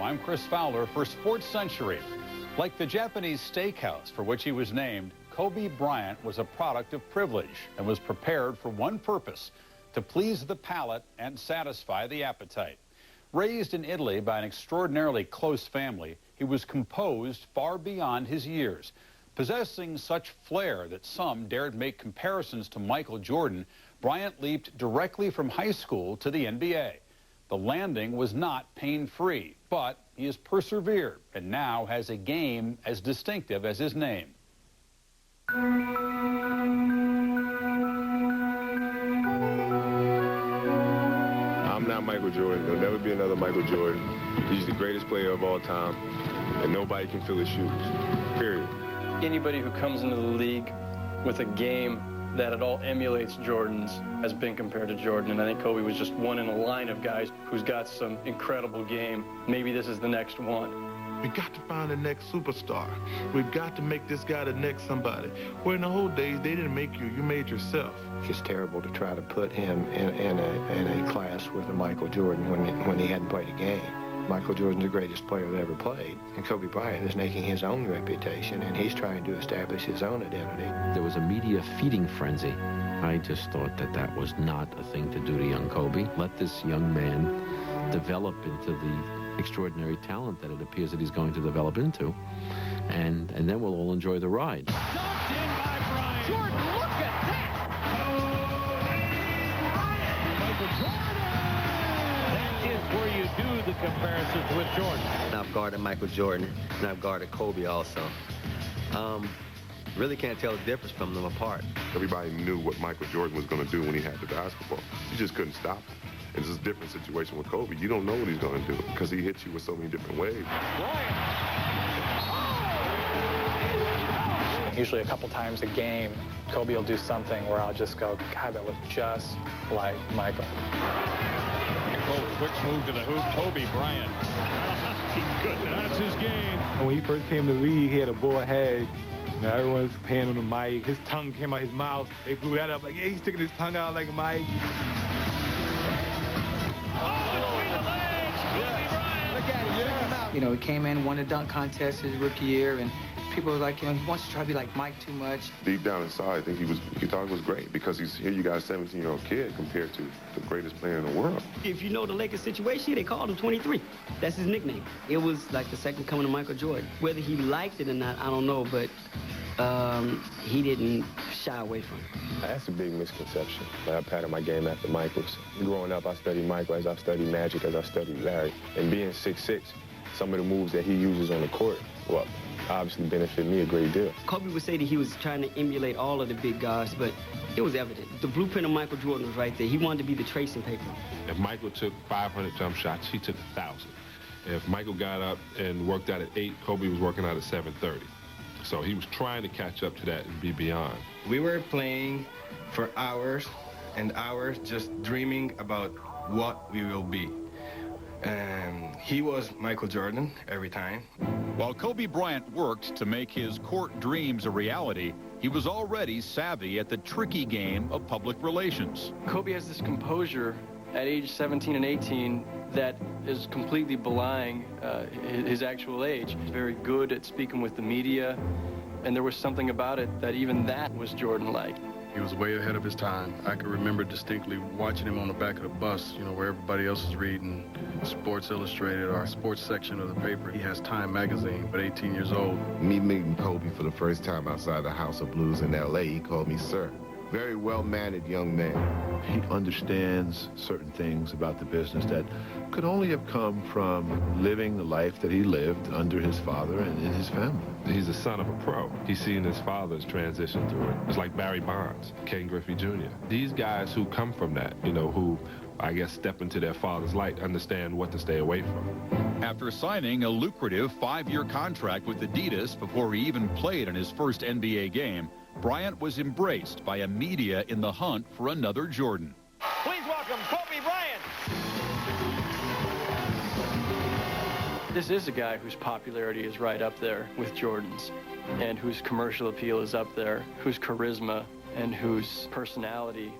I'm Chris Fowler for Sports Century. Like the Japanese steakhouse for which he was named, Kobe Bryant was a product of privilege and was prepared for one purpose: to please the palate and satisfy the appetite. Raised in Italy by an extraordinarily close family, he was composed far beyond his years. Possessing such flair that some dared make comparisons to Michael Jordan, Bryant leaped directly from high school to the NBA. The landing was not pain-free, but he has persevered and now has a game as distinctive as his name. I'm not Michael Jordan. There'll never be another Michael Jordan. He's the greatest player of all time, and nobody can fill his shoes, period. Anybody who comes into the league with a game that at all emulates Jordan's has been compared to Jordan, and I think Kobe was just one in a line of guys who's got some incredible game. Maybe this is the next one. We got to find the next superstar. We've got to make this guy the next somebody. Where in the old days, they didn't make you, you made yourself. It's terrible to try to put him in a class with a Michael Jordan when he hadn't played a game. Michael Jordan's the greatest player that ever played, and Kobe Bryant is making his own reputation, and he's trying to establish his own identity. There was a media feeding frenzy. I just thought that that was not a thing to do to young Kobe. Let this young man develop into the extraordinary talent that it appears that he's going to develop into, and then we'll all enjoy the ride. Dunked in by Bryant. Jordan, look at that! Michael Jordan! That is where you do the comparisons with Jordan. I've guarded Michael Jordan, and I've guarded Kobe also. Really can't tell the difference from them apart. Everybody knew what Michael Jordan was going to do when he had the basketball. You just couldn't stop him. And it's a different situation with Kobe. You don't know what he's going to do because he hits you with so many different ways. Usually a couple times a game, Kobe will do something where I'll just go, God, that was just like Michael. Quick move to the hoop, Kobe Bryant. That's his game. When he first came to the league, he had a bull head. Now everyone's paying on the mic. His tongue came out his mouth. They blew that up like, yeah, he's sticking his tongue out like a mic. You know, he came in, won the dunk contest his rookie year, and people were like, you know, he wants to try to be like Mike too much. Deep down inside, I think he thought it was great because here you got a 17-year-old kid compared to the greatest player in the world. If you know the Lakers situation, they called him 23. That's his nickname. It was like the second coming of Michael Jordan. Whether he liked it or not, I don't know, but he didn't shy away from it. That's a big misconception. I patterned my game after Michael's. Growing up, I studied Michael as I've studied Magic, as I've studied Larry. And being 6'6", some of the moves that he uses on the court, well, obviously benefit me a great deal. Kobe would say that he was trying to emulate all of the big guys, but it was evident. The blueprint of Michael Jordan was right there. He wanted to be the tracing paper. If Michael took 500 jump shots, he took 1,000. If Michael got up and worked out at 8, Kobe was working out at 7:30. So he was trying to catch up to that and be beyond. We were playing for hours and hours just dreaming about what we will be. And he was Michael Jordan every time. While Kobe Bryant worked to make his court dreams a reality, he was already savvy at the tricky game of public relations. Kobe has this composure at age 17 and 18 that is completely belying his actual age. He's very good at speaking with the media, and there was something about it that even that was Jordan-like. He was way ahead of his time. I can remember distinctly watching him on the back of the bus, you know, where everybody else is reading Sports Illustrated or sports section of the paper. He has Time magazine, but 18 years old. Me meeting Kobe for the first time outside the House of Blues in L.A., he called me sir. Very well-mannered young man. He understands certain things about the business that could only have come from living the life that he lived under his father and in his family. He's the son of a pro. He's seen his father's transition through it. It's like Barry Bonds, Ken Griffey Jr. These guys who come from that, you know, who, I guess, step into their father's light, understand what to stay away from. After signing a lucrative 5-year contract with Adidas before he even played in his first NBA game, Bryant was embraced by a media in the hunt for another Jordan. Please welcome Kobe Bryant. This is a guy whose popularity is right up there with Jordan's, and whose commercial appeal is up there, whose charisma and whose personality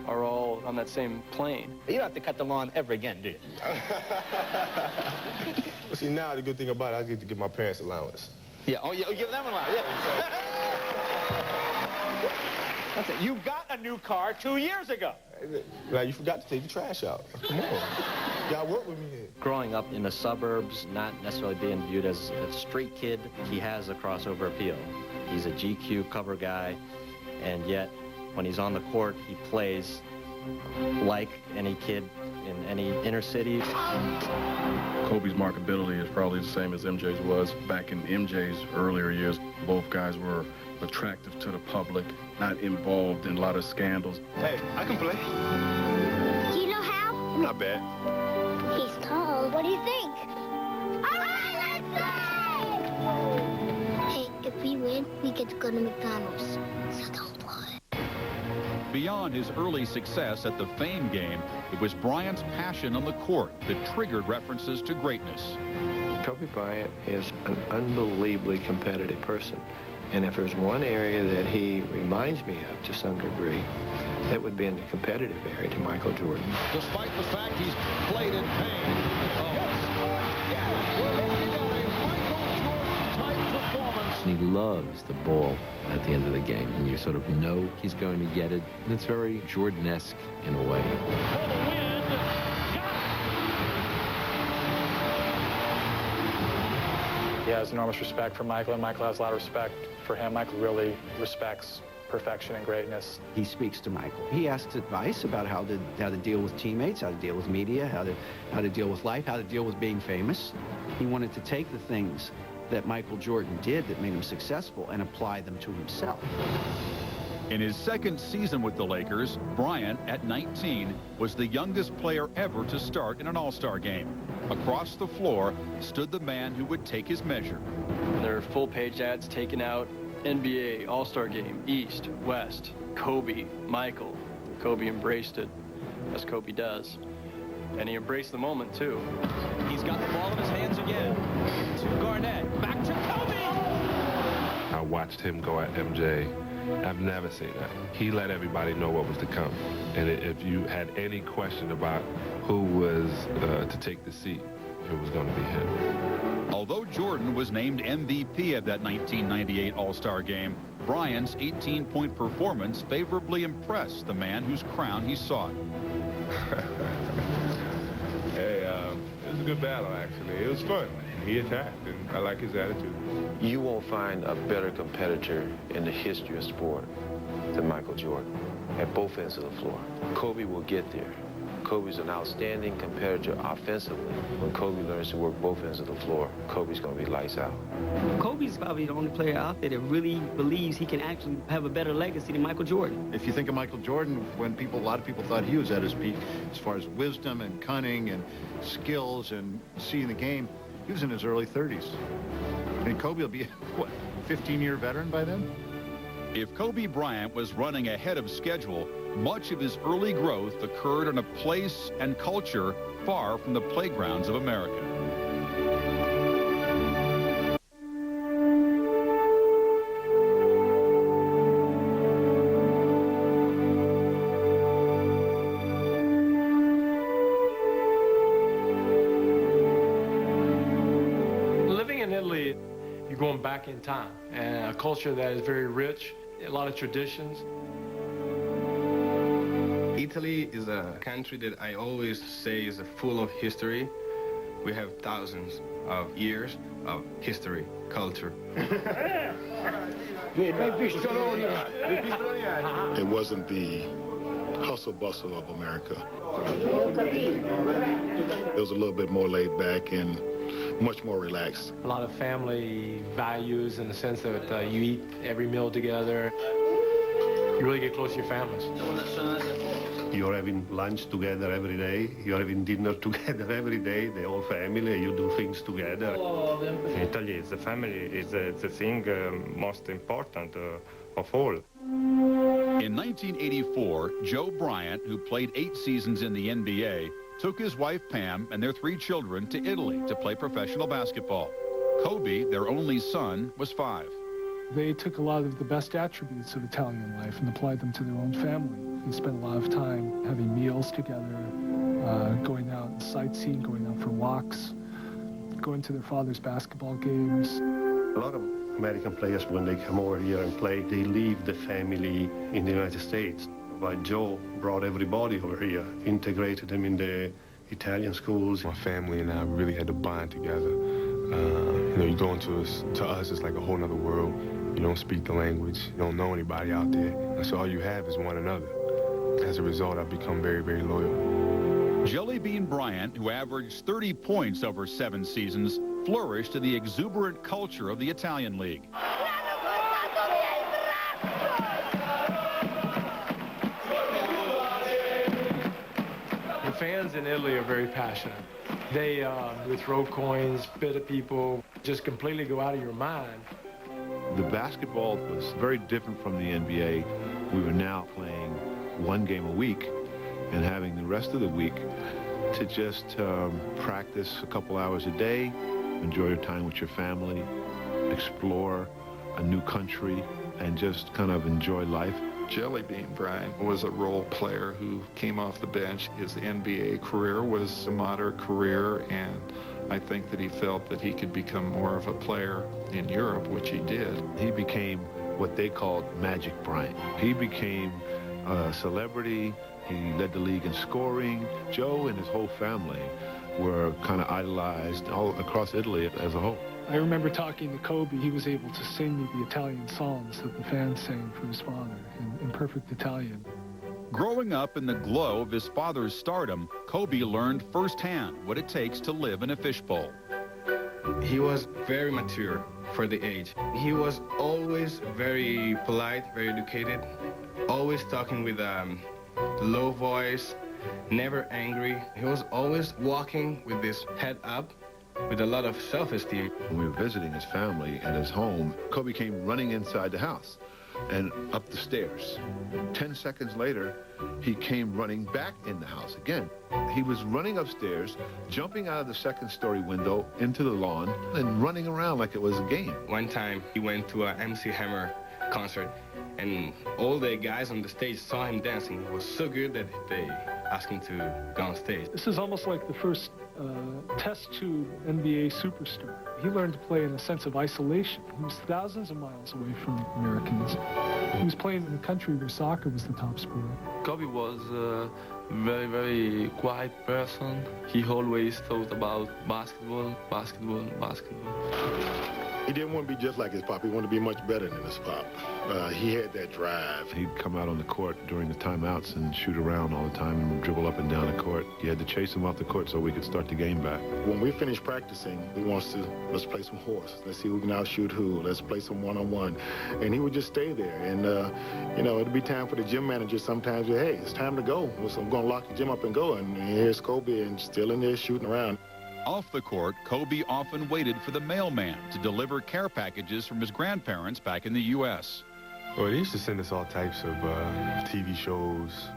are all on that same plane. You don't have to cut the lawn ever again, do you? See, now the good thing about it, I get to give my parents allowance. Yeah, oh, yeah, give them allowance, yeah. That's it. You got a new car 2 years ago. Now, you forgot to take the trash out. Come on. Y'all work with me here. Growing up in the suburbs, not necessarily being viewed as a street kid, he has a crossover appeal. He's a GQ cover guy, and yet when he's on the court, he plays like any kid in any inner city. Kobe's marketability is probably the same as MJ's was. Back in MJ's earlier years, both guys were attractive to the public, not involved in a lot of scandals. Hey, I can play. Do you know how? I'm not bad. He's tall. What do you think? All right, let's play! Hey, if we win, we get to go to McDonald's. So don't play. Beyond his early success at the Fame game, it was Bryant's passion on the court that triggered references to greatness. Kobe Bryant is an unbelievably competitive person. And if there's one area that he reminds me of to some degree, that would be in the competitive area to Michael Jordan. Despite the fact he's played in pain. He loves the ball at the end of the game, and you sort of know he's going to get it. And it's very Jordan-esque in a way. He has enormous respect for Michael, and Michael has a lot of respect for him. Michael really respects perfection and greatness. He speaks to Michael. He asks advice about how to deal with teammates, how to deal with media, how to deal with life, how to deal with being famous. He wanted to take the things that Michael Jordan did that made him successful and apply them to himself. In his second season with the Lakers, Bryant, at 19, was the youngest player ever to start in an All-Star game. Across the floor stood the man who would take his measure. There are full-page ads taken out, NBA, All-Star Game, East, West, Kobe, Michael. Kobe embraced it, as Kobe does. And he embraced the moment, too. He's got the ball in his hands again. To Garnett. Back to Kobe! I watched him go at MJ. I've never seen that. He let everybody know what was to come. And if you had any question about who was to take the seat, it was going to be him. Although Jordan was named MVP of that 1998 All-Star game, Bryant's 18-point performance favorably impressed the man whose crown he sought. Hey, it was a good battle, actually. It was fun. He attacked, and I like his attitude. You won't find a better competitor in the history of sport than Michael Jordan at both ends of the floor. Kobe will get there. Kobe's an outstanding competitor offensively. When Kobe learns to work both ends of the floor, Kobe's going to be lights out. Kobe's probably the only player out there that really believes he can actually have a better legacy than Michael Jordan. If you think of Michael Jordan, when a lot of people thought he was at his peak as far as wisdom and cunning and skills and seeing the game, he was in his early 30s. And Kobe will be, what, 15-year veteran by then? If Kobe Bryant was running ahead of schedule, much of his early growth occurred in a place and culture far from the playgrounds of America. Living in Italy, you're going back in time, and a culture that is very rich, a lot of traditions. Italy is a country that I always say is full of history. We have thousands of years of history, culture. It wasn't the hustle bustle of America. It was a little bit more laid back and much more relaxed. A lot of family values in the sense that you eat every meal together. You really get close to your families. You're having lunch together every day. You're having dinner together every day, the whole family. You do things together. In Italy, the family is the thing most important of all. In 1984, Joe Bryant, who played 8 seasons in the NBA, took his wife Pam and their 3 children to Italy to play professional basketball. Kobe, their only son, was 5. They took a lot of the best attributes of Italian life and applied them to their own family. They spent a lot of time having meals together, going out sightseeing, going out for walks, going to their father's basketball games. A lot of American players, when they come over here and play, they leave the family in the United States. But Joe brought everybody over here, integrated them in the Italian schools. My family and I really had to bond together. You know, you go into to us, it's like a whole nother world. You don't speak the language, you don't know anybody out there. And so all you have is one another. As a result, I've become very, very loyal. Jelly Bean Bryant, who averaged 30 points over 7 seasons, flourished in the exuberant culture of the Italian League. The fans in Italy are very passionate. They would throw coins, spit at people, just completely go out of your mind. The basketball was very different from the NBA. We were now playing 1 game a week and having the rest of the week to just practice a couple hours a day, enjoy your time with your family, explore a new country, and just kind of enjoy life. Jelly Bean Bryant was a role player who came off the bench. His NBA career was a moderate career, and I think that he felt that he could become more of a player in Europe, which he did. He became what they called Magic Bryant. He became a celebrity. He led the league in scoring. Joe and his whole family were kind of idolized all across Italy as a whole. I remember talking to Kobe. He was able to sing me the Italian songs that the fans sang for his father in perfect Italian. Growing up in the glow of his father's stardom, Kobe learned firsthand what it takes to live in a fishbowl. He was very mature for the age. He was always very polite, very educated, always talking with a low voice, never angry. He was always walking with his head up, with a lot of self-esteem. When we were visiting his family at his home, Kobe came running inside the house and up the stairs. 10 seconds later, he came running back in the house again. He was running upstairs, jumping out of the second-story window into the lawn and running around like it was a game. One time, he went to a MC Hammer concert, and all the guys on the stage saw him dancing. It was so good that they asked him to go on stage. This is almost like the first test tube NBA superstar. He learned to play in a sense of isolation. He was thousands of miles away from Americans. He was playing in a country where soccer was the top sport. Kobe was a very, very quiet person. He always thought about basketball, basketball, basketball. He didn't want to be just like his pop. He wanted to be much better than his pop. He had that drive. He'd come out on the court during the timeouts and shoot around all the time and dribble up and down the court. You had to chase him off the court so we could start the game back. When we finished practicing, he wants to, let's play some horse. Let's see who can outshoot who. Let's play some one-on-one. And he would just stay there. And, you know, it'd be time for the gym manager sometimes. Hey, it's time to go. So I'm going to lock the gym up and go. And here's Kobe and still in there shooting around. Off the court, Kobe often waited for the mailman to deliver care packages from his grandparents back in the U.S. Well, they used to send us all types of TV shows,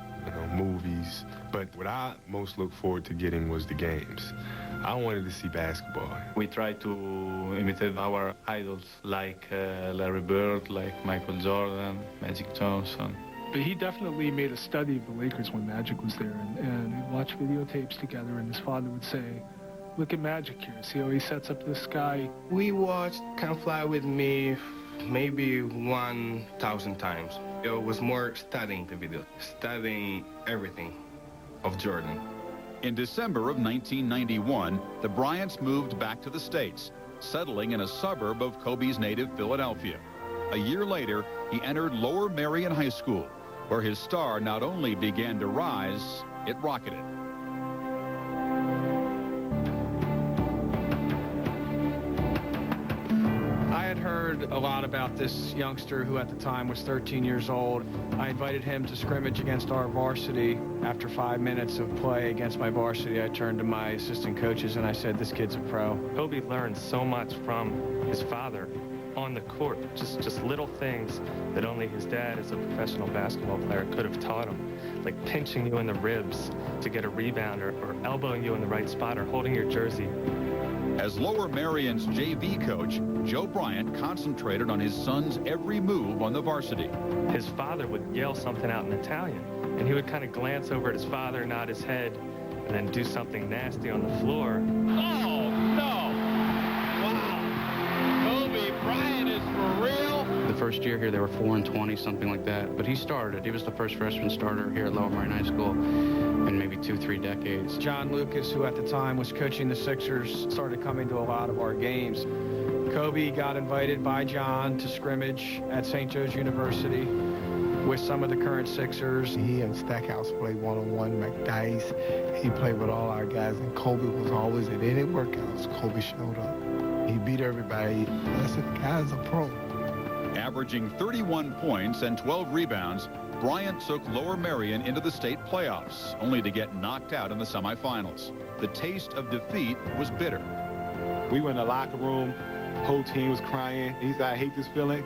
movies. But what I most looked forward to getting was the games. I wanted to see basketball. We tried to imitate our idols, like Larry Bird, like Michael Jordan, Magic Johnson. But he definitely made a study of the Lakers when Magic was there, and we'd watch videotapes together, and his father would say, look at Magic here. See how he sets up this guy? We watched Come Fly With Me maybe 1,000 times. It was more studying the video, studying everything of Jordan. In December of 1991, the Bryants moved back to the States, settling in a suburb of Kobe's native Philadelphia. A year later, he entered Lower Merion High School, where his star not only began to rise, it rocketed. I had heard a lot about this youngster who at the time was 13 years old. I invited him to scrimmage against our varsity. After 5 minutes of play against my varsity, I turned to my assistant coaches and I said, this kid's a pro. Kobe learned so much from his father on the court, just little things that only his dad as a professional basketball player could have taught him, like pinching you in the ribs to get a rebound or elbowing you in the right spot or holding your jersey. As Lower Merion's JV coach, Joe Bryant concentrated on his son's every move on the varsity. His father would yell something out in Italian, and he would kind of glance over at his father, nod his head, and then do something nasty on the floor. Oh, no! First year here, they were 4-20, something like that. But he started. He was the first freshman starter here at Lower Merion High School in maybe 2-3 decades. John Lucas, who at the time was coaching the Sixers, started coming to a lot of our games. Kobe got invited by John to scrimmage at St. Joe's University with some of the current Sixers. He and Stackhouse played one-on-one, McDice. He played with all our guys, and Kobe was always at any workouts. Kobe showed up. He beat everybody. I said, the guy's a pro. Averaging 31 points and 12 rebounds, Bryant took Lower Merion into the state playoffs, only to get knocked out in the semifinals. The taste of defeat was bitter. We went in the locker room, the whole team was crying. He said, I hate this feeling.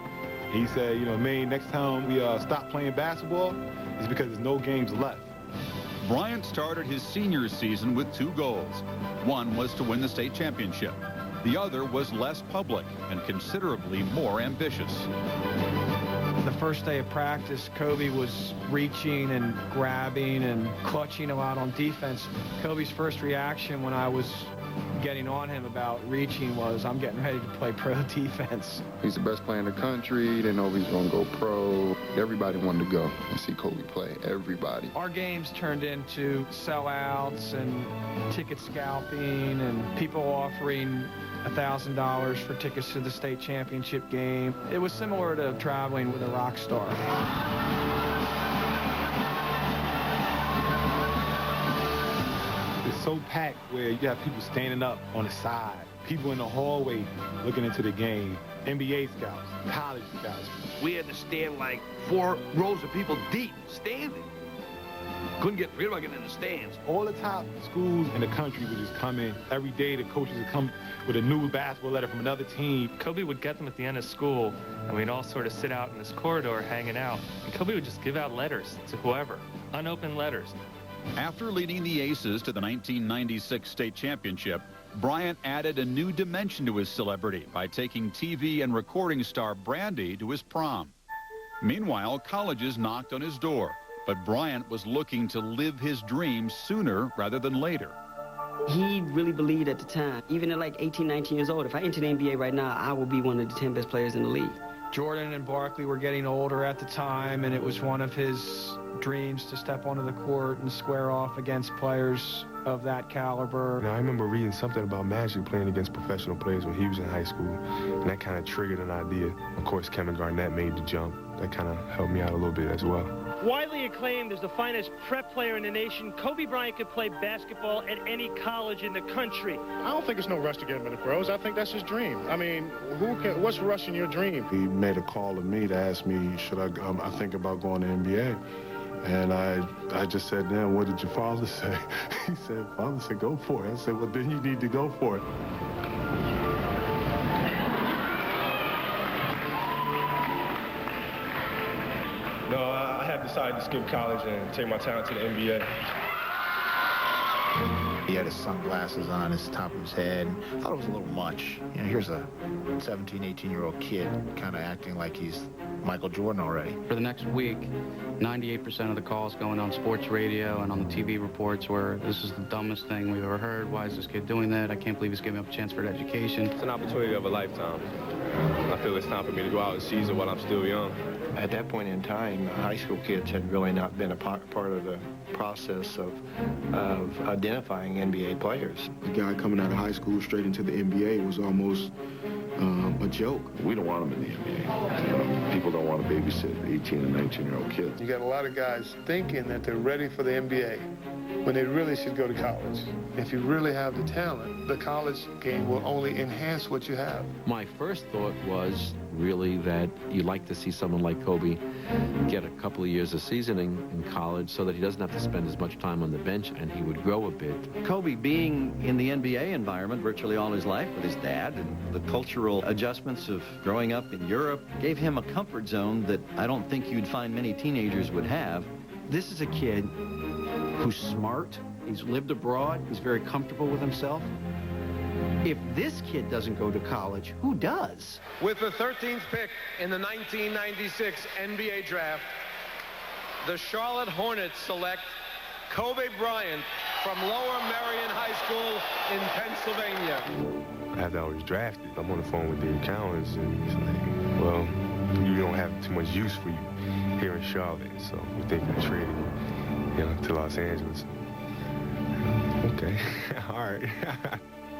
He said, man, next time we stop playing basketball, it's because there's no games left. Bryant started his senior season with 2 goals. One was to win the state championship. The other was less public and considerably more ambitious. The first day of practice, Kobe was reaching and grabbing and clutching a lot on defense. Kobe's first reaction when I was getting on him about reaching was, I'm getting ready to play pro defense. He's the best player in the country. They know he's going to go pro. Everybody wanted to go and see Kobe play. Everybody. Our games turned into sellouts and ticket scalping and people offering $1,000 for tickets to the state championship game. It was similar to traveling with a rock star. It's so packed where you have people standing up on the side, people in the hallway looking into the game, NBA scouts, college scouts. We had to stand like 4 rows of people deep, standing. Couldn't get, we were getting in the stands. All the top schools in the country would just come in. Every day the coaches would come with a new basketball letter from another team. Kobe would get them at the end of school, and we'd all sort of sit out in this corridor hanging out. And Kobe would just give out letters to whoever, unopened letters. After leading the Aces to the 1996 state championship, Bryant added a new dimension to his celebrity by taking TV and recording star Brandy to his prom. Meanwhile, colleges knocked on his door, but Bryant was looking to live his dream sooner rather than later. He really believed at the time, even at like 18, 19 years old, if I enter the NBA right now, I will be one of the 10 best players in the league. Jordan and Barkley were getting older at the time, and it was one of his dreams to step onto the court and square off against players of that caliber. Now, I remember reading something about Magic playing against professional players when he was in high school, and that kind of triggered an idea. Of course, Kevin Garnett made the jump. That kind of helped me out a little bit as well. Widely acclaimed as the finest prep player in the nation, Kobe Bryant could play basketball at any college in the country. I don't think it's no rush to get him in the pros. I think that's his dream. I mean, what's rushing your dream? He made a call to me to ask me, should I think about going to NBA? And I just said, then, what did your father say? He said, Father said, go for it. I said, well, then you need to go for it. No, I have decided to skip college and take my talent to the NBA. He had his sunglasses on his top of his head. I thought it was a little much. Here's a 17, 18-year-old kid kind of acting like he's Michael Jordan already. For the next week, 98% of the calls going on sports radio and on the TV reports were, this is the dumbest thing we've ever heard. Why is this kid doing that? I can't believe he's giving up a chance for education. It's an opportunity of a lifetime. I feel it's time for me to go out and seize it while I'm still young. At that point in time, high school kids had really not been a part of the process of identifying NBA players. The guy coming out of high school straight into the NBA was almost a joke. We don't want him in the NBA. People don't want to babysit 18 and 19-year-old kids. You got a lot of guys thinking that they're ready for the NBA when they really should go to college. If you really have the talent, the college game will only enhance what you have. My first thought was really that you'd like to see someone like Kobe get a couple of years of seasoning in college so that he doesn't have to spend as much time on the bench and he would grow a bit. Kobe being in the NBA environment virtually all his life with his dad, and the cultural adjustments of growing up in Europe gave him a comfort zone that I don't think you'd find many teenagers would have. This is a kid who's smart, he's lived abroad, he's very comfortable with himself. If this kid doesn't go to college, who does? With the 13th pick in the 1996 NBA draft, the Charlotte Hornets select Kobe Bryant from Lower Merion High School in Pennsylvania. After I was drafted, I'm on the phone with the accountants, and he's like, well, you don't have too much use for you here in Charlotte. So we're thinking of trading him, to Los Angeles. Okay, all right.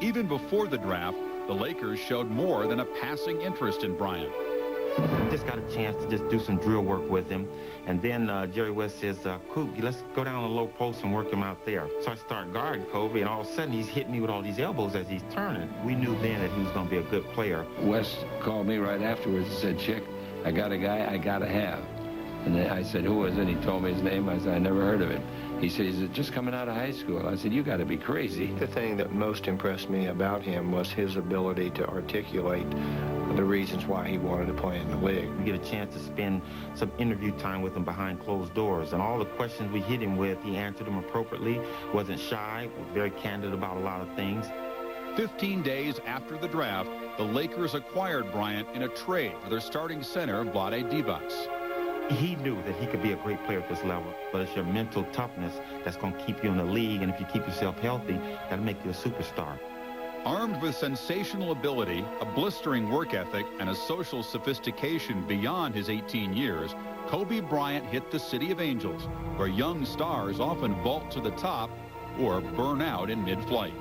Even before the draft, the Lakers showed more than a passing interest in Bryant. Just got a chance to just do some drill work with him. And then Jerry West says, Coop, let's go down the low post and work him out there. So I start guarding Kobe, and all of a sudden he's hitting me with all these elbows as he's turning. We knew then that he was going to be a good player. West called me right afterwards and said, Chick, I got a guy I got to have. And I said, who is it? He told me his name. I said, I never heard of it. He said, he's just coming out of high school. I said, you got to be crazy. The thing that most impressed me about him was his ability to articulate the reasons why he wanted to play in the league. We get a chance to spend some interview time with him behind closed doors, and all the questions we hit him with, he answered them appropriately, wasn't shy, was very candid about a lot of things. 15 days after the draft, the Lakers acquired Bryant in a trade for their starting center, Vlade Divac. He knew that he could be a great player at this level, but it's your mental toughness that's going to keep you in the league, and if you keep yourself healthy, that'll make you a superstar. Armed with sensational ability, a blistering work ethic, and a social sophistication beyond his 18 years, Kobe Bryant hit the City of Angels, where young stars often vault to the top or burn out in mid-flight.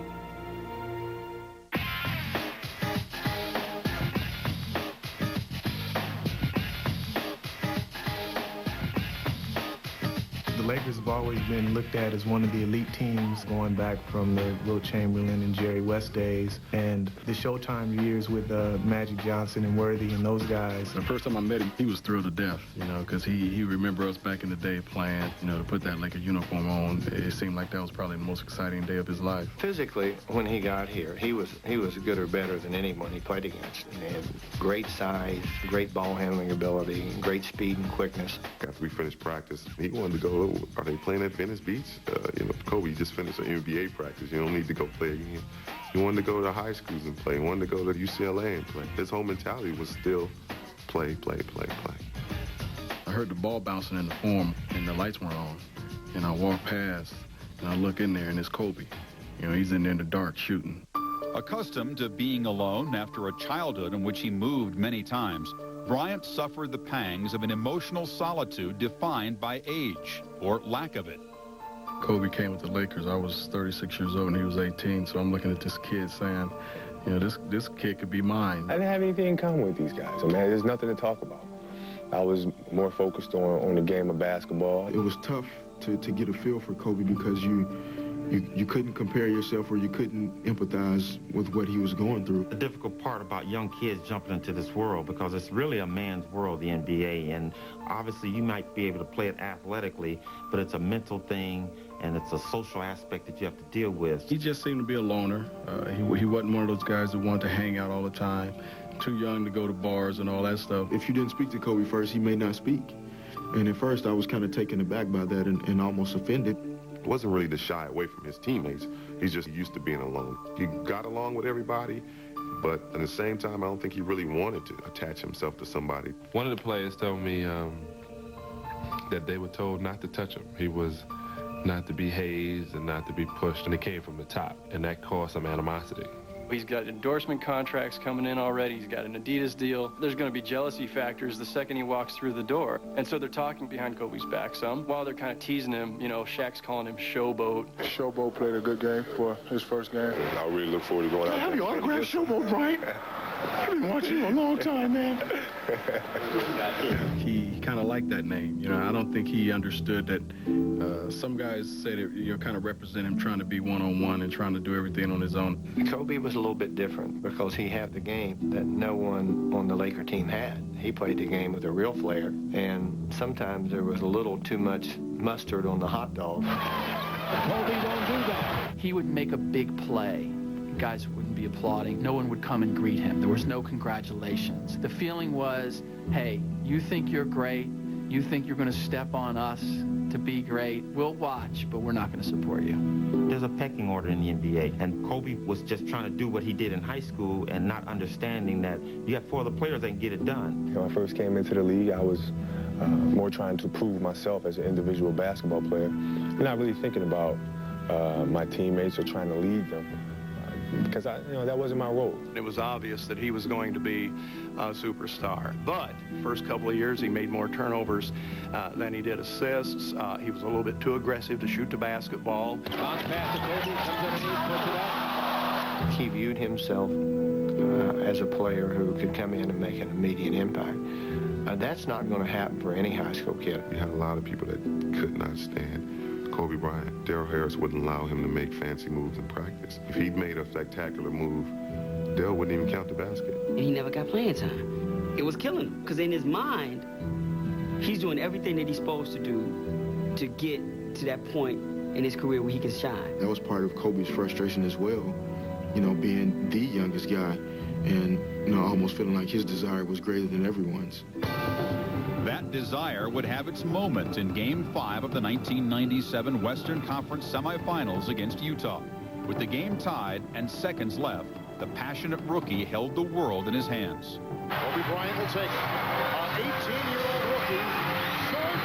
The Lakers have always been looked at as one of the elite teams going back from the Wilt Chamberlain and Jerry West days. And the Showtime years with Magic Johnson and Worthy and those guys. The first time I met him, he was thrilled to death, because he remembered us back in the day playing, to put that Laker uniform on. It seemed like that was probably the most exciting day of his life. Physically, when he got here, he was good or better than anyone he played against. He had great size, great ball handling ability, great speed and quickness. After we finished practice, he wanted to go, are they playing at Venice Beach? Kobe just finished an NBA practice. You don't need to go play again. He wanted to go to high schools and play. He wanted to go to UCLA and play. His whole mentality was still play, play, play, play. I heard the ball bouncing in the form, and the lights weren't on. And I walked past, and I look in there, and it's Kobe. He's in there in the dark shooting. Accustomed to being alone after a childhood in which he moved many times, Bryant suffered the pangs of an emotional solitude defined by age, or lack of it. Kobe came with the Lakers. I was 36 years old and he was 18, so I'm looking at this kid saying, this kid could be mine. I didn't have anything in common with these guys. There's nothing to talk about. I was more focused on the game of basketball. It was tough to get a feel for Kobe because you couldn't compare yourself or you couldn't empathize with what he was going through. The difficult part about young kids jumping into this world, because it's really a man's world, the NBA, and obviously you might be able to play it athletically, but it's a mental thing and it's a social aspect that you have to deal with. He just seemed to be a loner. He wasn't one of those guys that wanted to hang out all the time, too young to go to bars and all that stuff. If you didn't speak to Kobe first, he may not speak. And at first I was kind of taken aback by that and almost offended. It wasn't really to shy away from his teammates. He's just used to being alone. He got along with everybody, but at the same time, I don't think he really wanted to attach himself to somebody. One of the players told me that they were told not to touch him. He was not to be hazed and not to be pushed, and it came from the top, and that caused some animosity. He's got endorsement contracts coming in already. He's got an Adidas deal. There's going to be jealousy factors the second he walks through the door. And so they're talking behind Kobe's back some, while they're kind of teasing him. Shaq's calling him Showboat. Showboat played a good game for his first game. I really look forward to going out there. Have you autographed Showboat, Bryant? I've been watching you a long time, man. He kind of liked that name. I don't think he understood that some guys say that kind of represent him trying to be one-on-one and trying to do everything on his own. Kobe was a little bit different because he had the game that no one on the Laker team had. He played the game with a real flair, and sometimes there was a little too much mustard on the hot dog. Kobe won't do that. He would make a big play. Guys wouldn't be applauding. No one would come and greet him. There was no congratulations. The feeling was, hey, you think you're great. You think you're going to step on us to be great. We'll watch, but we're not going to support you. There's a pecking order in the NBA, and Kobe was just trying to do what he did in high school and not understanding that you got 4 other players that can get it done. When I first came into the league, I was more trying to prove myself as an individual basketball player, not really thinking about my teammates or trying to lead them. because that wasn't my role. It was obvious that he was going to be a superstar. But first couple of years, he made more turnovers than he did assists. He was a little bit too aggressive to shoot the basketball. Bounce pass to Kobe, comes underneath, puts it up. He viewed himself as a player who could come in and make an immediate impact. That's not going to happen for any high school kid. You had a lot of people that could not stand Kobe Bryant. Darryl Harris wouldn't allow him to make fancy moves in practice. If he'd made a spectacular move, Darryl wouldn't even count the basket. And he never got playing time. It was killing him, because in his mind, he's doing everything that he's supposed to do to get to that point in his career where he can shine. That was part of Kobe's frustration as well, being the youngest guy and, almost feeling like his desire was greater than everyone's. That desire would have its moment in Game 5 of the 1997 Western Conference semifinals against Utah. With the game tied and seconds left, the passionate rookie held the world in his hands. Kobe Bryant will take it. An 18-year-old rookie. Short.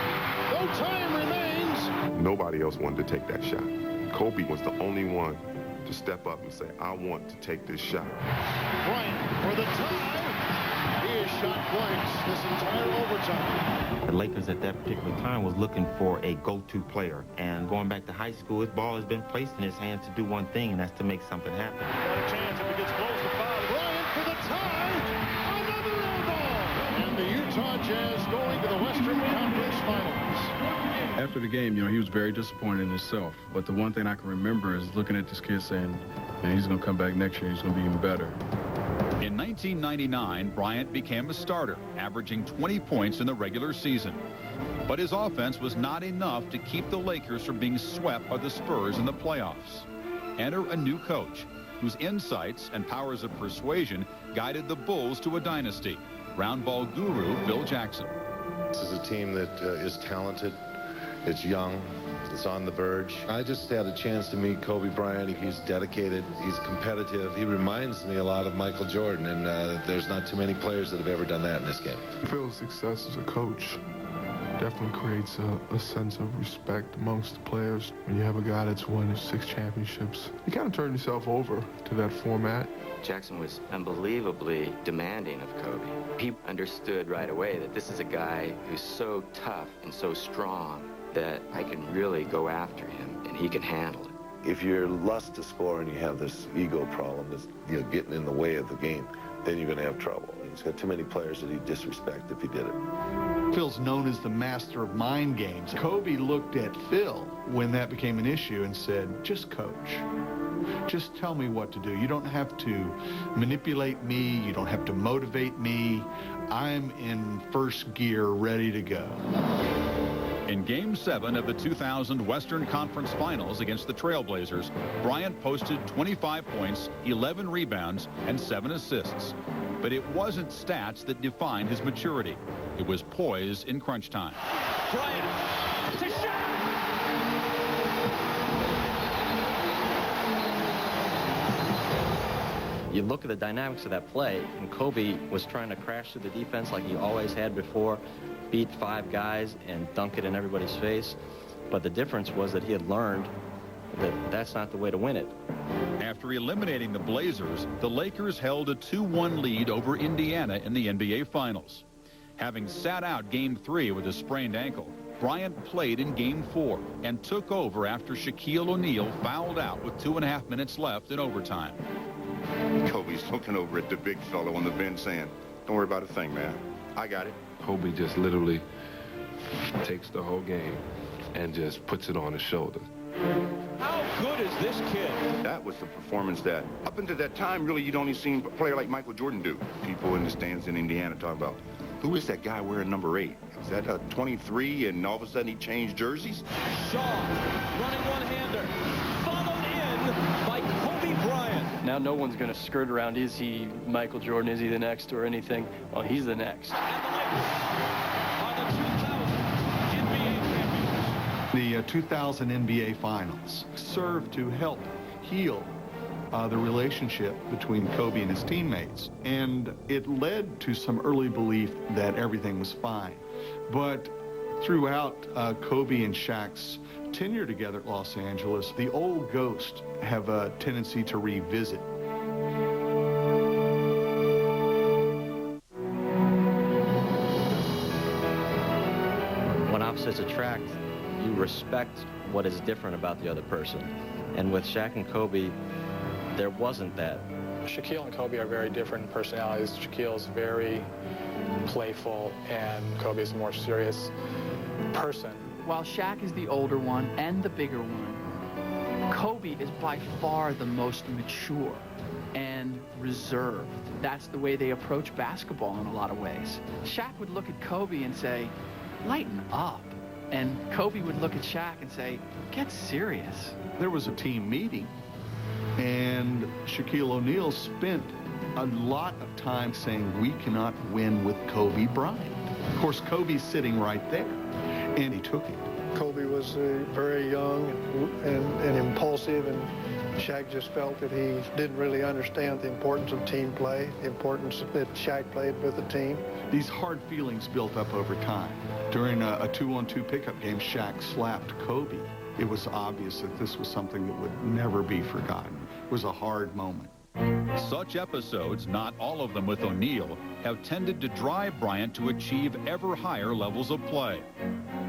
No time remains. Nobody else wanted to take that shot. Kobe was the only one to step up and say, I want to take this shot. Bryant for the tie. He has shot blanks this entire overtime. The Lakers at that particular time was looking for a go-to player. And going back to high school, his ball has been placed in his hands to do one thing, and that's to make something happen. Got a chance if he gets close to foul. Bryant for the tie. Another air ball. And the Utah Jazz going to the Western Conference Finals. After the game, he was very disappointed in himself. But the one thing I can remember is looking at this kid saying, man, he's going to come back next year. He's going to be even better. In 1999, Bryant became a starter, averaging 20 points in the regular season. But his offense was not enough to keep the Lakers from being swept by the Spurs in the playoffs. Enter a new coach, whose insights and powers of persuasion guided the Bulls to a dynasty. Round ball guru Phil Jackson. This is a team that is talented. It's young. It's on the verge. I just had a chance to meet Kobe Bryant. He's dedicated. He's competitive. He reminds me a lot of Michael Jordan, and there's not too many players that have ever done that in this game. Phil's success as a coach definitely creates a sense of respect amongst the players. When you have a guy that's won 6 championships, you kind of turn yourself over to that format. Jackson was unbelievably demanding of Kobe. He understood right away that this is a guy who's so tough and so strong that I can really go after him and he can handle it. If you're lust to score and you have this ego problem that's getting in the way of the game, then you're going to have trouble. He's got too many players that he'd disrespect if he did it. Phil's known as the master of mind games. Kobe looked at Phil when that became an issue and said, just coach. Just tell me what to do. You don't have to manipulate me. You don't have to motivate me. I'm in first gear, ready to go. In Game 7 of the 2000 Western Conference Finals against the Trailblazers, Bryant posted 25 points, 11 rebounds, and 7 assists. But it wasn't stats that defined his maturity. It was poise in crunch time. Bryant to shot. You look at the dynamics of that play, and Kobe was trying to crash through the defense like he always had before, beat 5 guys and dunk it in everybody's face. But the difference was that he had learned that that's not the way to win it. After eliminating the Blazers, the Lakers held a 2-1 lead over Indiana in the NBA Finals. Having sat out Game 3 with a sprained ankle, Bryant played in Game 4 and took over after Shaquille O'Neal fouled out with 2.5 minutes left in overtime. Kobe's looking over at the big fellow on the bench saying, don't worry about a thing, man. I got it. Kobe just literally takes the whole game and just puts it on his shoulders. How good is this kid? That was the performance that, up until that time, really, you'd only seen a player like Michael Jordan do. People in the stands in Indiana talking about, who is that guy wearing number 8? Is that a 23, and all of a sudden he changed jerseys? Shaw, running one-hander, followed in by Kobe Bryant. Now no one's going to skirt around, is he Michael Jordan, is he the next or anything? Well, he's the next. The 2000 NBA Finals served to help heal the relationship between Kobe and his teammates. And it led to some early belief that everything was fine. But throughout Kobe and Shaq's tenure together at Los Angeles, the old ghosts have a tendency to revisit. opposites attract, you respect what is different about the other person. And with Shaq and Kobe, there wasn't that. Shaquille and Kobe are very different personalities. Shaquille's very playful, and Kobe is a more serious person. While Shaq is the older one and the bigger one, Kobe is by far the most mature and reserved. That's the way they approach basketball in a lot of ways. Shaq would look at Kobe and say, lighten up. And Kobe would look at Shaq and say, get serious. There was a team meeting, and Shaquille O'Neal spent a lot of time saying, we cannot win with Kobe Bryant. Of course, Kobe's sitting right there, and he took it. Kobe was very young and impulsive, and Shaq just felt that he didn't really understand the importance of team play, the importance that Shaq played with the team. These hard feelings built up over time. During a 2-on-2 pickup game, Shaq slapped Kobe. It was obvious that this was something that would never be forgotten. It was a hard moment. Such episodes, not all of them with O'Neal, have tended to drive Bryant to achieve ever higher levels of play.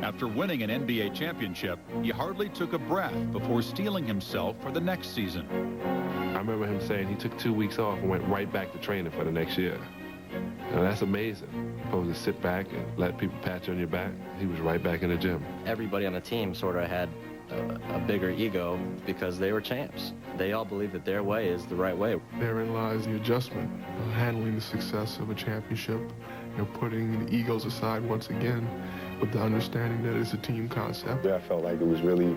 After winning an NBA championship, he hardly took a breath before steeling himself for the next season. I remember him saying he took 2 weeks off and went right back to training for the next year. Now, that's amazing. Supposed to sit back and let people pat you on your back. He was right back in the gym. Everybody on the team sort of had a bigger ego because they were champs. They all believed that their way is the right way. Therein lies the adjustment, handling the success of a championship, putting the egos aside once again with the understanding that it's a team concept. I felt like it was really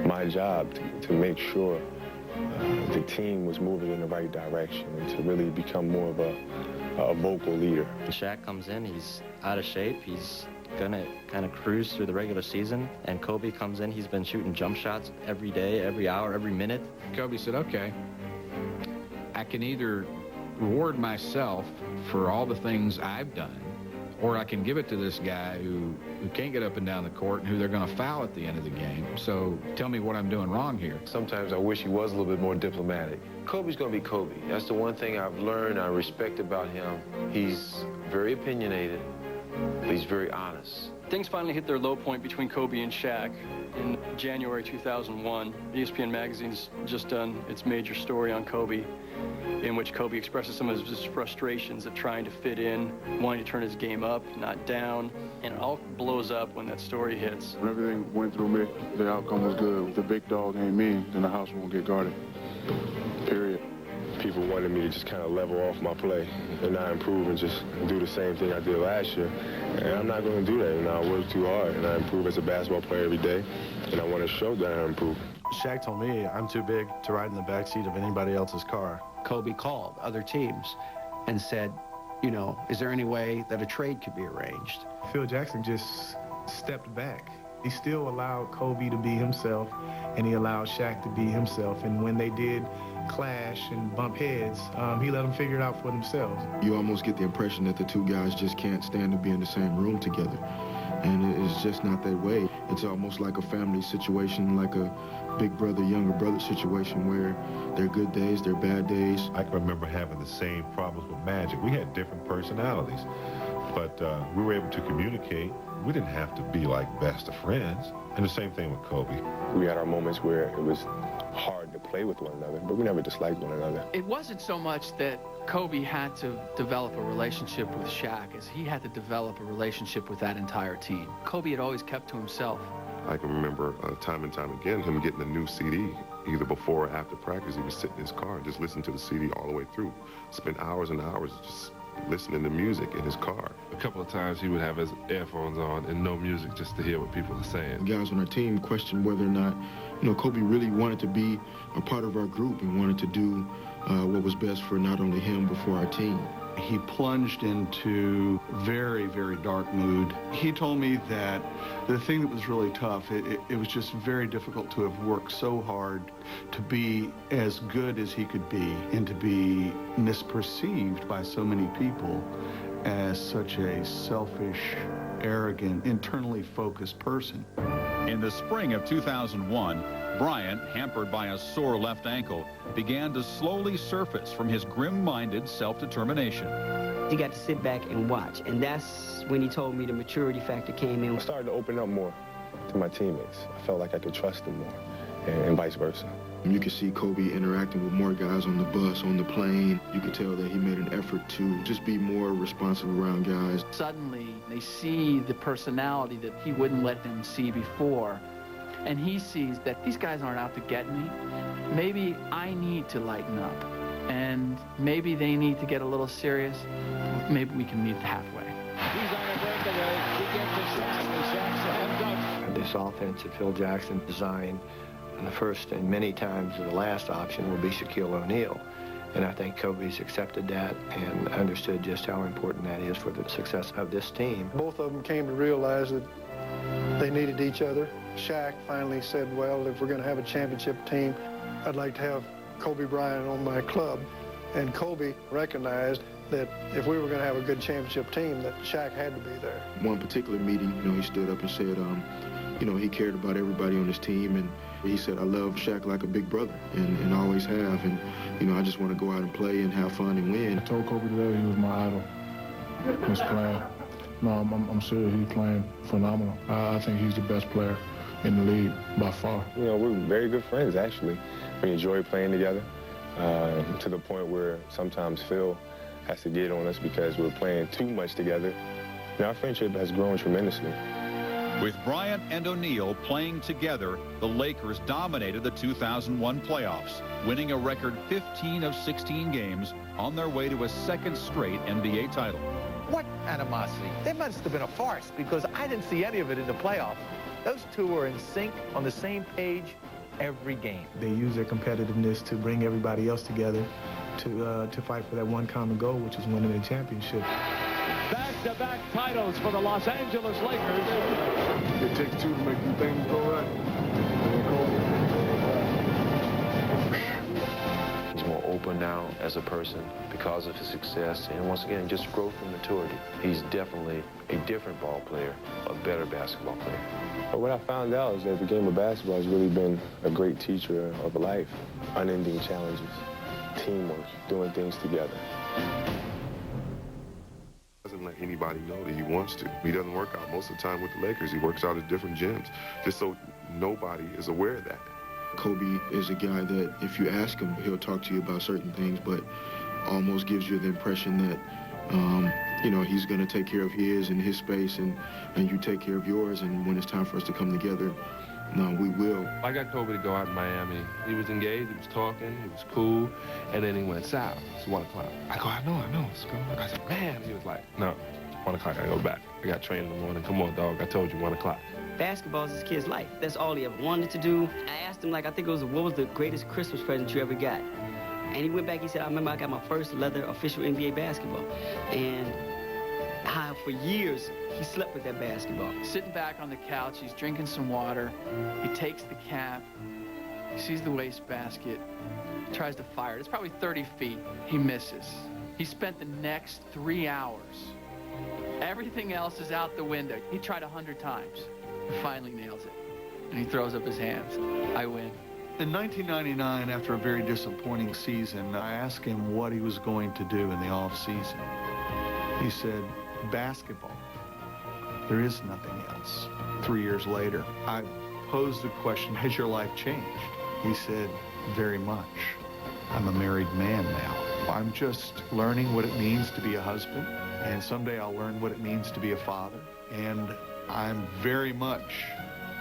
my job to make sure the team was moving in the right direction and to really become more of a vocal leader. Shaq comes in, he's out of shape, he's gonna kind of cruise through the regular season, and Kobe comes in, he's been shooting jump shots every day, every hour, every minute. Kobe said, okay, I can either reward myself for all the things I've done, or I can give it to this guy who can't get up and down the court and who they're going to foul at the end of the game. So tell me what I'm doing wrong here. Sometimes I wish he was a little bit more diplomatic. Kobe's going to be Kobe. That's the one thing I've learned, I respect about him. He's very opinionated, but he's very honest. Things finally hit their low point between Kobe and Shaq in January 2001. ESPN Magazine's just done its major story on Kobe, in which Kobe expresses some of his frustrations at trying to fit in, wanting to turn his game up, not down, and it all blows up when that story hits. When everything went through me, the outcome was good. If the big dog ain't me, then the house won't get guarded. Period. People wanted me to just kind of level off my play and not improve and just do the same thing I did last year. And I'm not going to do that. And I work too hard, and I improve as a basketball player every day, and I want to show that I improve. Shaq told me I'm too big to ride in the backseat of anybody else's car. Kobe called other teams and said, is there any way that a trade could be arranged? Phil Jackson just stepped back. He still allowed Kobe to be himself, and he allowed Shaq to be himself. And when they did clash and bump heads, he let them figure it out for themselves. You almost get the impression that the two guys just can't stand to be in the same room together. And it's just not that way. It's almost like a family situation, like a big brother, younger brother situation where there are good days, there are bad days. I can remember having the same problems with Magic. We had different personalities, but we were able to communicate. We didn't have to be like best of friends. And the same thing with Kobe. We had our moments where it was hard to play with one another, but we never disliked one another. It wasn't so much that Kobe had to develop a relationship with Shaq as he had to develop a relationship with that entire team. Kobe had always kept to himself. I can remember time and time again him getting a new CD, either before or after practice. He would sit in his car and just listen to the CD all the way through. Spend hours and hours just listening to music in his car. A couple of times he would have his earphones on and no music just to hear what people are saying. The guys on our team questioned whether or not, Kobe really wanted to be a part of our group and wanted to do what was best for not only him, but for our team. He plunged into very, very dark mood. He told me that the thing that was really tough, it was just very difficult to have worked so hard to be as good as he could be and to be misperceived by so many people as such a selfish, arrogant, internally focused person. In the spring of 2001, Bryant, hampered by a sore left ankle, began to slowly surface from his grim-minded self-determination. You got to sit back and watch. And that's when he told me the maturity factor came in. I started to open up more to my teammates. I felt like I could trust them more, and vice versa. You could see Kobe interacting with more guys on the bus, on the plane. You could tell that he made an effort to just be more responsive around guys. Suddenly, they see the personality that he wouldn't let them see before. And he sees that these guys aren't out to get me. Maybe I need to lighten up. And maybe they need to get a little serious. Maybe we can meet halfway. He's on a breakaway. He gets a shot. The Shaq's a dunk. This offense that Phil Jackson designed, and the first and many times the last option will be Shaquille O'Neal. And I think Kobe's accepted that and understood just how important that is for the success of this team. Both of them came to realize that they needed each other. Shaq finally said, well, if we're going to have a championship team, I'd like to have Kobe Bryant on my club. And Kobe recognized that if we were going to have a good championship team, that Shaq had to be there. One particular meeting, he stood up and said, he cared about everybody on his team, and he said, I love Shaq like a big brother, and always have, and, I just want to go out and play and have fun and win. I told Kobe today he was my idol. He's playing. No, I'm serious. He's playing phenomenal. I think he's the best player in the league by far. We're very good friends, actually. We enjoy playing together to the point where sometimes Phil has to get on us because we're playing too much together. Our friendship has grown tremendously. With Bryant and O'Neal playing together, the Lakers dominated the 2001 playoffs, winning a record 15 of 16 games on their way to a second straight NBA title. What animosity? They must have been a farce because I didn't see any of it in the playoffs. Those two were in sync, on the same page every game. They use their competitiveness to bring everybody else together to fight for that one common goal, which is winning a championship. Back-to-back titles for the Los Angeles Lakers. It takes two to make some things go right. He's more open now as a person because of his success, and once again, just growth and maturity. He's definitely a different ball player, a better basketball player. But what I found out is that the game of basketball has really been a great teacher of life. Unending challenges, teamwork, doing things together. Doesn't let anybody know that he wants to. He doesn't work out most of the time with the Lakers. He works out at different gyms, just so nobody is aware of that. Kobe is a guy that if you ask him, he'll talk to you about certain things, but almost gives you the impression that, he's going to take care of his and his space, and you take care of yours, and when it's time for us to come together, we will. I got Kobe to go out in Miami. He was engaged, he was talking, he was cool, and then he went south. It's 1 o'clock. I go, I know, it's cool. I said, man, he was like, no, 1 o'clock, I go back. I got training in the morning. Come on, dog, I told you 1 o'clock. Basketball is this kid's life. That's all he ever wanted to do. I asked him, I think it was, what was the greatest Christmas present you ever got? And he went back, he said, I remember I got my first leather official NBA basketball. And how for years, he slept with that basketball. Sitting back on the couch, he's drinking some water. He takes the cap. He sees the wastebasket. He tries to fire it. It's probably 30 feet. He misses. He spent the next 3 hours. Everything else is out the window. He tried 100 times. He finally nails it. And he throws up his hands. I win. In 1999, after a very disappointing season, I asked him what he was going to do in the off-season. He said, basketball. There is nothing else. 3 years later, I posed the question, has your life changed? He said, very much. I'm a married man now. I'm just learning what it means to be a husband, and someday I'll learn what it means to be a father. And I'm very much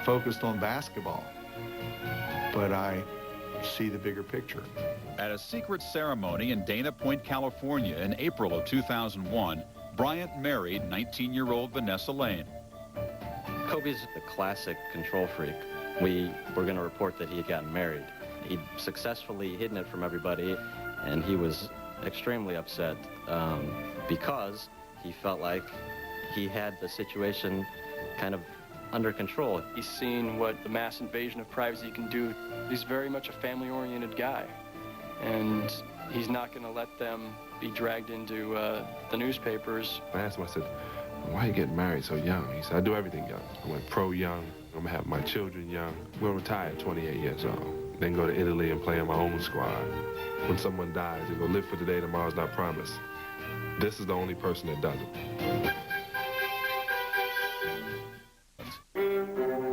focused on basketball, but I see the bigger picture. At a secret ceremony in Dana Point, California in April of 2001, Bryant married 19-year-old Vanessa Lane. Kobe's the classic control freak. We were going to report that he had gotten married. He'd successfully hidden it from everybody, and he was extremely upset because he felt like he had the situation kind of under control. He's seen what the mass invasion of privacy can do. He's very much a family-oriented guy, and he's not going to let them be dragged into the newspapers. I asked him, I said, why are you getting married so young? He said, I do everything young. I went pro young. I'm going to have my children young. We'll retire at 28 years old. Then go to Italy and play in my own squad. When someone dies, they go live for today, tomorrow's not promised. This is the only person that does it.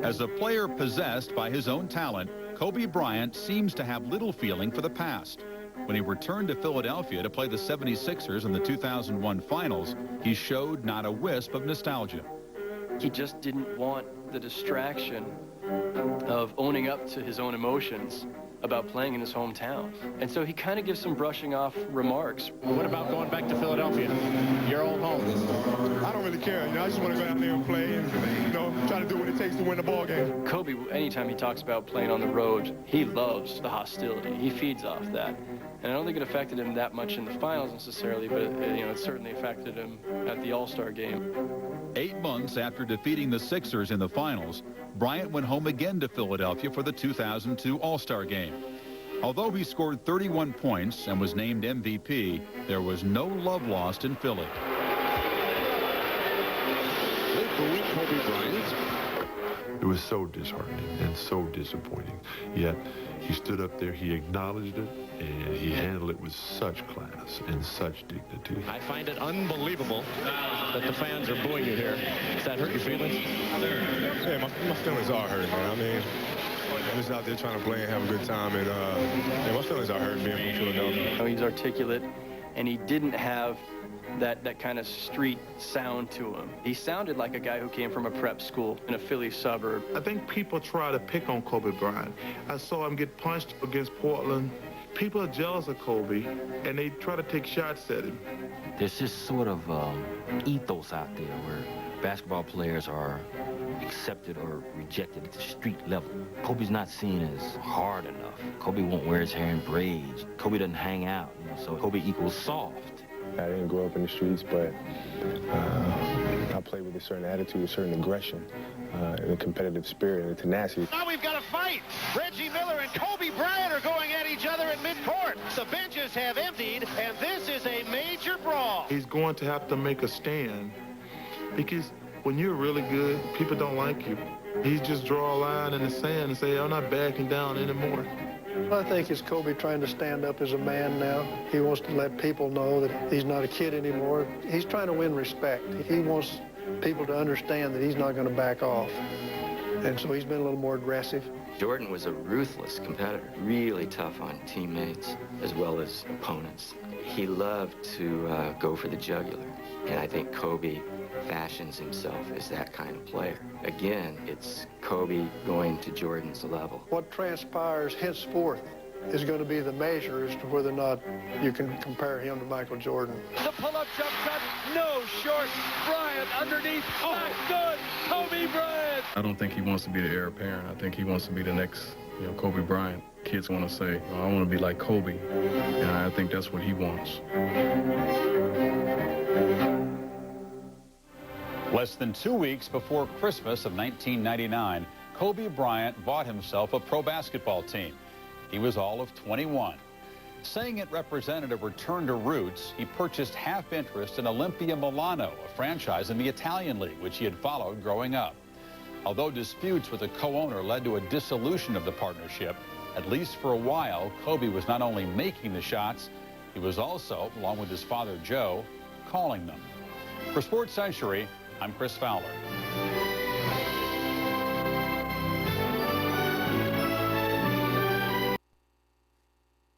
As a player possessed by his own talent, Kobe Bryant seems to have little feeling for the past. When he returned to Philadelphia to play the 76ers in the 2001 finals, he showed not a wisp of nostalgia. He just didn't want the distraction of owning up to his own emotions about playing in his hometown. And so he kind of gives some brushing off remarks. What about going back to Philadelphia, your old home? I don't really care. I just want to go out there and play and, try to do what it takes to win the ball game. Kobe, anytime he talks about playing on the road, he loves the hostility. He feeds off that. And I don't think it affected him that much in the finals necessarily, but it certainly affected him at the All-Star game. 8 months after defeating the Sixers in the finals, Bryant went home again to Philadelphia for the 2002 All-Star game. Although he scored 31 points and was named MVP, there was no love lost in Philly. Kobe Bryant. It was so disheartening and so disappointing. Yet he stood up there, he acknowledged it, and he handled it with such class and such dignity. I find it unbelievable that the fans are booing you here. Does that hurt your feelings? Yeah, my feelings are hurt, man. I mean, I'm just out there trying to play and have a good time, and my feelings are hurt being from Philadelphia. He's articulate, and he didn't have that kind of street sound to him. He sounded like a guy who came from a prep school in a Philly suburb. I think people try to pick on Kobe Bryant. I saw him get punched against Portland. People are jealous of Kobe, and they try to take shots at him. There's just sort of ethos out there where basketball players are accepted or rejected at the street level. Kobe's not seen as hard enough. Kobe won't wear his hair in braids. Kobe doesn't hang out, so Kobe equals soft. I didn't grow up in the streets, but I played with a certain attitude, a certain aggression, and a competitive spirit and a tenacity. Now we've got a fight. Reggie Miller and Kobe Bryant are going at each other at midcourt. The benches have emptied, and this is a major brawl. He's going to have to make a stand because when you're really good, people don't like you. He just draw a line in the sand and say, I'm not backing down anymore. I think it's Kobe trying to stand up as a man now. He wants to let people know that he's not a kid anymore. He's trying to win respect. He wants people to understand that he's not going to back off. And so he's been a little more aggressive. Jordan was a ruthless competitor, really tough on teammates as well as opponents. He loved to go for the jugular, and I think Kobe fashions himself as that kind of player. Again, it's Kobe going to Jordan's level. What transpires henceforth is going to be the measure as to whether or not you can compare him to Michael Jordan. The pull-up jump shot, no short. Bryant underneath, back good. Kobe Bryant. I don't think he wants to be the heir apparent. I think he wants to be the next, Kobe Bryant. Kids want to say, I want to be like Kobe, and I think that's what he wants. Less than 2 weeks before Christmas of 1999, Kobe Bryant bought himself a pro basketball team. He was all of 21. Saying it represented a return to roots, he purchased half interest in Olimpia Milano, a franchise in the Italian league, which he had followed growing up. Although disputes with the co-owner led to a dissolution of the partnership, at least for a while, Kobe was not only making the shots, he was also, along with his father Joe, calling them. For Sports Century, I'm Chris Fowler.